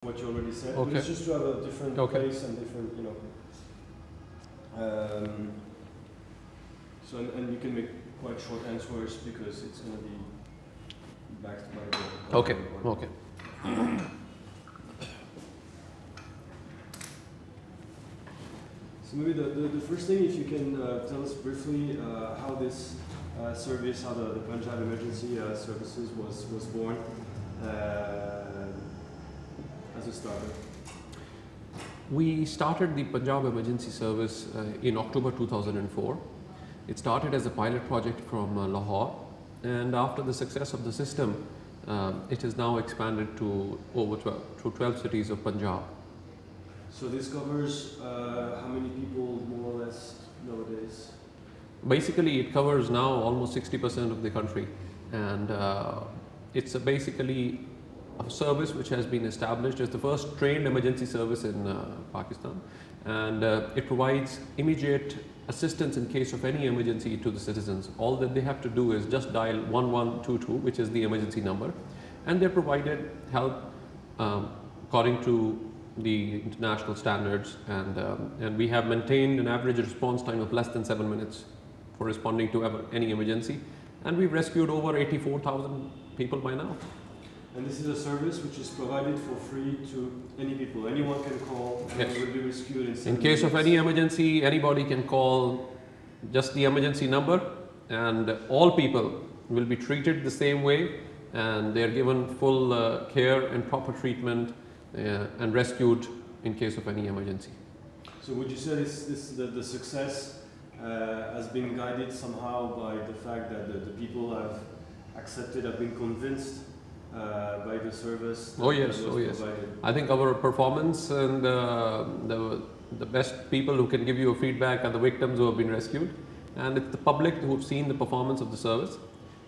what you already said. Okay. But it's just to have a different place and different, you know. So and you can make quite short answers because it's going to be backed by the. Okay. Okay. So maybe the first thing, if you can tell us briefly how this service, how the Punjab Emergency Services was born as a startup. We started the Punjab Emergency Service in October 2004. It started as a pilot project from Lahore, and after the success of the system, it is now expanded to over 12 cities of Punjab. So this covers how many people more or less nowadays? Basically, it covers now almost 60% of the country, and it's basically a service which has been established as the first trained emergency service in Pakistan, and it provides immediate assistance in case of any emergency to the citizens. All that they have to do is just dial 1122, which is the emergency number, and they're provided help according to the international standards, and we have maintained an average response time of less than 7 minutes for responding to any emergency, and we've rescued over 84,000 people by now. And this is a service which is provided for free to any people. Anyone can call and will be rescued in 7 In case of any emergency, anybody can call just the emergency number, and all people will be treated the same way, and they are given full care and proper treatment and rescued in case of any emergency. So would you say the success has been guided somehow by the fact that the people have accepted, have been convinced by the service? Oh yes, oh yes. I think our performance and the best people who can give you a feedback are the victims who have been rescued, and it's the public who have seen the performance of the service.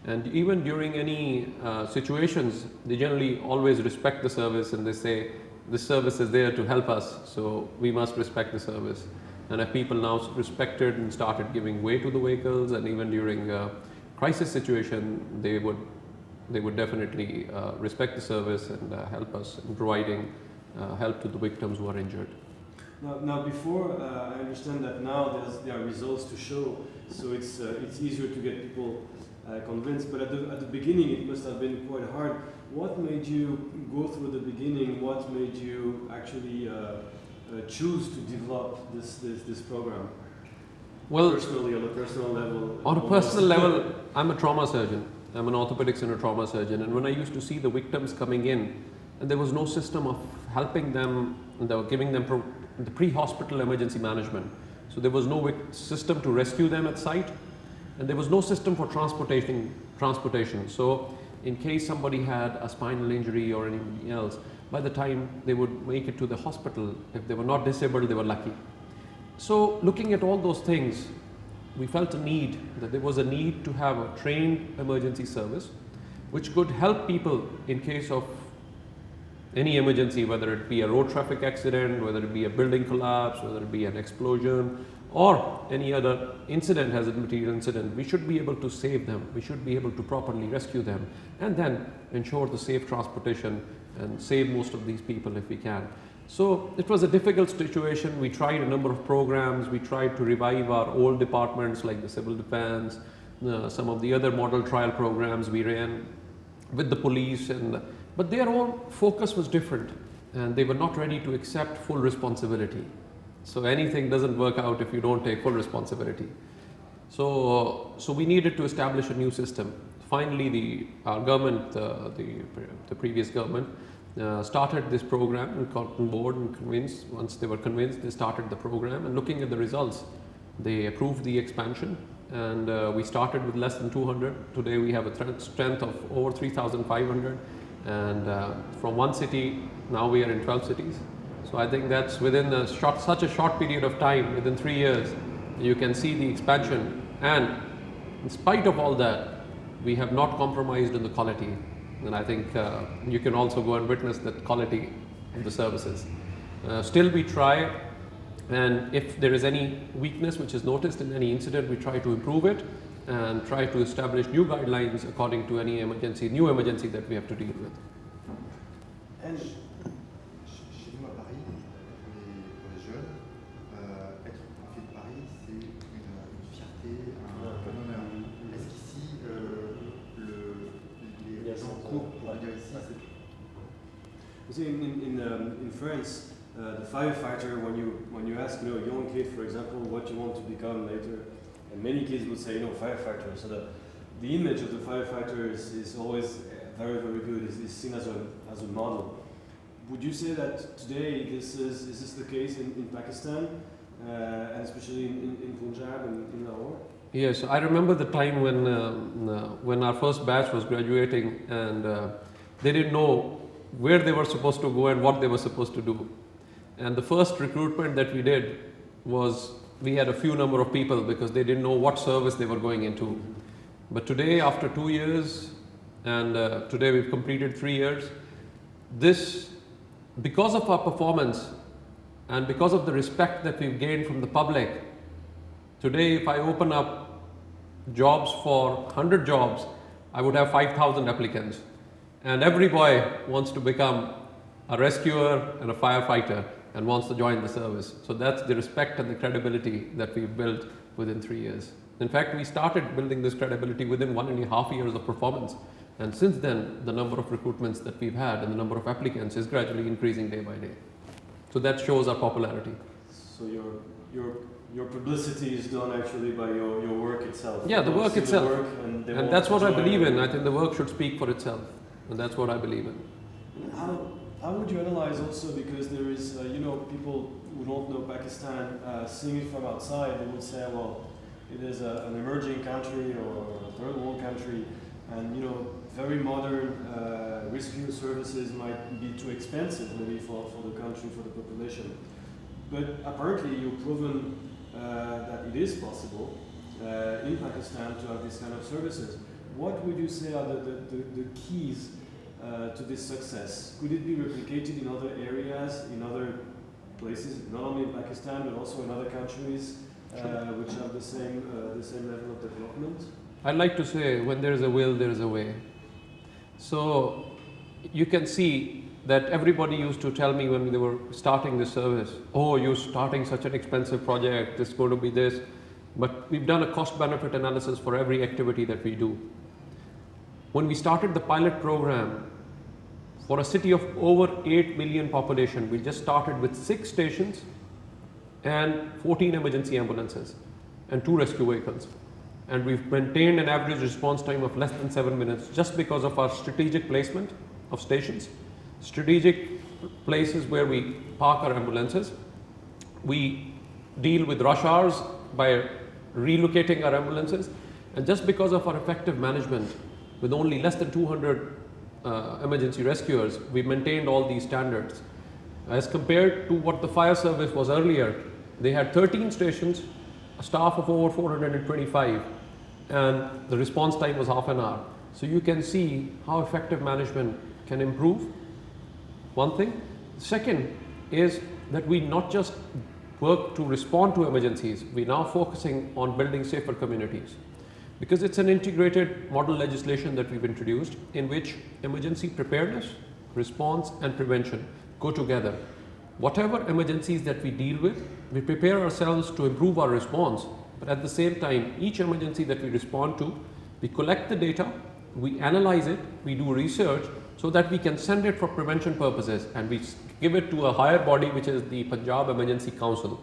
And even during any situations, they generally always respect the service, and they say this service is there to help us, so we must respect the service. And if people now respected and started giving way to the vehicles, and even during crisis situation, they would definitely respect the service and help us in providing help to the victims who are injured. Now before, I understand that now there are results to show, so it's easier to get people convinced, but at the beginning it must have been quite hard. What made you go through the beginning? What made you actually choose to develop this program? Well, personally, on a personal level. On a personal level, I'm a trauma surgeon. I'm an orthopedics and a trauma surgeon, and when I used to see the victims coming in, and there was no system of helping them, and they were giving them the pre-hospital emergency management. So there was no system to rescue them at site, and there was no system for transportation. So in case somebody had a spinal injury or anything else, by the time they would make it to the hospital, if they were not disabled, they were lucky. So looking at all those things, we felt a need, that there was a need to have a trained emergency service which could help people in case of any emergency, whether it be a road traffic accident, whether it be a building collapse, whether it be an explosion, or any other incident, hazard material incident. We should be able to save them, we should be able to properly rescue them, and then ensure the safe transportation and save most of these people if we can. So it was a difficult situation. We tried a number of programs. We tried to revive our old departments like the civil defense, some of the other model trial programs we ran with the police, but their own focus was different, and they were not ready to accept full responsibility. So anything doesn't work out if you don't take full responsibility. So we needed to establish a new system. Finally, our government, the previous government, started this program and got on board and convinced. Once they were convinced, they started the program, and looking at the results, they approved the expansion, and we started with less than 200. Today we have a strength of over 3,500, and from one city, now we are in 12 cities. So I think that's within such a short period of time, within 3 years, you can see the expansion, and in spite of all that, we have not compromised on the quality. And I think you can also go and witness that quality of the services. Still we try, and if there is any weakness which is noticed in any incident, we try to improve it and try to establish new guidelines according to any new emergency that we have to deal with. And You see, in France, the firefighter, when you ask, a young kid, for example, what you want to become later, and many kids would say, firefighter. So the image of the firefighter is always very, very good. Is seen as a model. Would you say that today is this the case in Pakistan, and especially in Punjab and in Lahore? Yes, I remember the time when our first batch was graduating, and they didn't know where they were supposed to go and what they were supposed to do. And the first recruitment that we did was, we had a few number of people because they didn't know what service they were going into. But today, after 2 years, and today we've completed 3 years, because of our performance and because of the respect that we've gained from the public, today if I open up jobs for 100 jobs, I would have 5,000 applicants. And every boy wants to become a rescuer and a firefighter and wants to join the service. So that's the respect and the credibility that we've built within 3 years. In fact, we started building this credibility within 1.5 years of performance. And since then, the number of recruitments that we've had and the number of applicants is gradually increasing day by day. So that shows our popularity. So your publicity is done actually by your work itself. Yeah, the work itself. The work and that's what I believe in. I think the work should speak for itself. And that's what I believe in. How would you analyze also, because there is, people who don't know Pakistan, seeing it from outside, they would say, well, it is an emerging country or a third world country, and very modern rescue services might be too expensive maybe for the country, for the population. But apparently you've proven that it is possible in Pakistan to have this kind of services. What would you say are the keys to this success? Could it be replicated in other areas, in other places, not only in Pakistan but also in other countries which have the same level of development? I'd like to say, when there is a will, there is a way. So you can see that everybody used to tell me when they were starting this service, oh, you're starting such an expensive project, it's going to be this. But we've done a cost-benefit analysis for every activity that we do. When we started the pilot program, for a city of over 8 million population, we just started with 6 stations and 14 emergency ambulances and 2 rescue vehicles. And we've maintained an average response time of less than 7 minutes just because of our strategic placement of stations, strategic places where we park our ambulances. We deal with rush hours by relocating our ambulances, and just because of our effective management with only less than 200 emergency rescuers, we maintained all these standards. As compared to what the fire service was earlier, they had 13 stations, a staff of over 425, and the response time was half an hour. So you can see how effective management can improve. One thing. Second is that we not just work to respond to emergencies, we're now focusing on building safer communities. Because it's an integrated model legislation that we've introduced in which emergency preparedness, response and prevention go together. Whatever emergencies that we deal with, we prepare ourselves to improve our response, but at the same time, each emergency that we respond to, we collect the data, we analyze it, we do research so that we can send it for prevention purposes, and we give it to a higher body, which is the Punjab Emergency Council,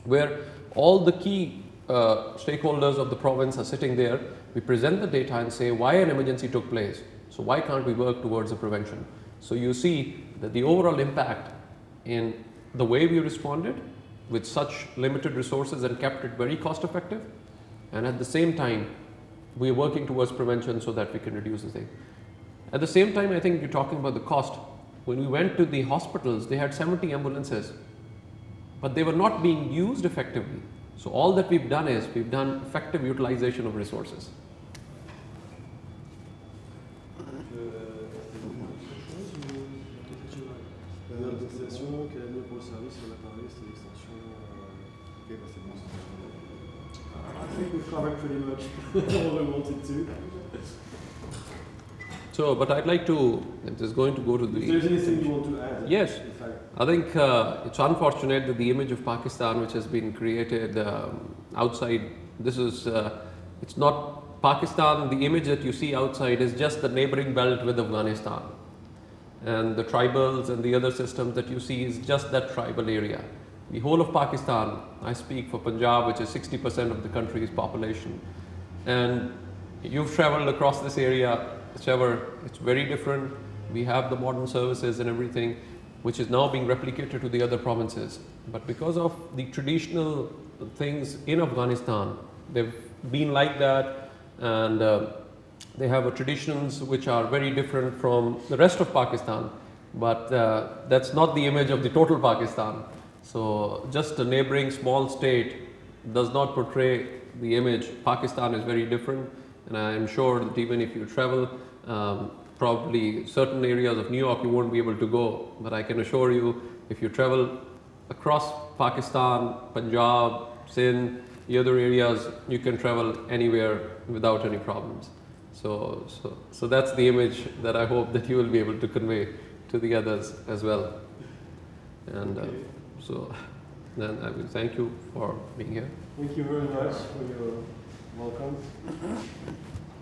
where all the key stakeholders of the province are sitting there. We present the data and say why an emergency took place. So why can't we work towards a prevention? So you see that the overall impact in the way we responded with such limited resources and kept it very cost effective, and at the same time we are working towards prevention so that we can reduce the thing. At the same time, I think you're talking about the cost. When we went to the hospitals, they had 70 ambulances, but they were not being used effectively. So all that we've done is we've done effective utilization of resources. I think we've covered pretty much all we wanted to. So, but I'd like to, I'm just going to go to the... If there's anything you want to add? Yes. I think it's unfortunate that the image of Pakistan, which has been created outside, this is, it's not Pakistan, the image that you see outside is just the neighboring belt with Afghanistan. and the tribals and the other systems that you see is just that tribal area. The whole of Pakistan, I speak for Punjab, which is 60% of the country's population, and you've traveled across this area, it's very different. We have the modern services and everything, which is now being replicated to the other provinces. But because of the traditional things in Afghanistan, they've been like that, and they have traditions which are very different from the rest of Pakistan, but that's not the image of the total Pakistan. So just a neighboring small state does not portray the image. Pakistan is very different, and I am sure that even if you travel, probably certain areas of New York you won't be able to go, but I can assure you, if you travel across Pakistan, Punjab, Sindh, the other areas, you can travel anywhere without any problems. So that's the image that I hope that you will be able to convey to the others as well. And so then I will thank you for being here. Thank you very much for your welcome.